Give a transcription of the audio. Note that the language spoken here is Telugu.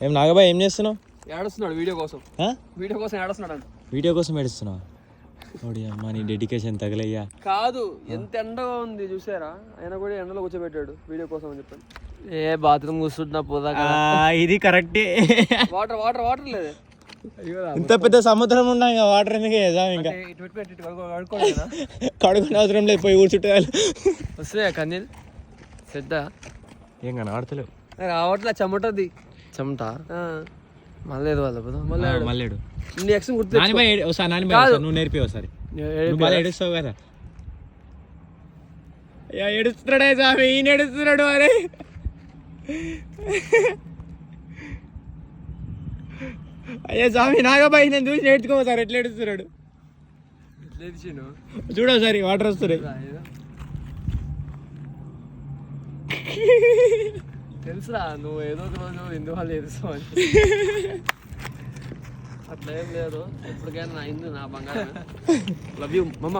ఏం నాగబాయ్ ఏం చేస్తున్నావు? ఏడుస్తున్నాడు వీడియో కోసం ఏడుస్తున్నాడు. వీడియో కోసం ఏడుస్తున్నావు? ఓడి అమ్మ నీ డెడికేషన్ తగలయ్యా. కాదు ఎంత ఎండగా ఉంది చూసారా, ఆయన కూడా ఎండలో కూర్చోబెట్టాడు వీడియో కోసం అని చెప్పాను. ఏ బాత్రూమ్ కూర్చుంటున్నా పోదా. ఇది కరెక్టే. వాటర్ వాటర్ వాటర్ లేదు. ఇంత పెద్ద సముద్రం ఉన్నా ఇంకా వాటర్ ఎందుకు ఇంకా కడుగునే అవసరం లేదు, పోయి కూర్చుంటే వస్తాయా కన్నీళ్ళు పెద్ద ఏం కానీ ఆడతలేవు. రావట్లే చెమటది చెమట మళ్ళీ మళ్ళీ గుర్తు నువ్వు నేర్పి ఒకసారి. ఏడుస్తావు కదా. ఏడుస్తున్నాడే స్వామి, ఈయన ఏడుస్తున్నాడు. అరే అయ్యా స్వామి నాగబాయి నేను చూసి నేర్చుకో సార్ ఎట్లా ఏడుస్తున్నాడు చూడసారి. వాటర్ వస్తున్నాయి తెలుసురా, నువ్వు ఏదో ఒక రోజు ఎందువల్ల ఏడుస్తావు అని. అట్లా ఏం లేదు, ఎప్పటికైనా నా బంగారం. లవ్ యూ మమ్మ.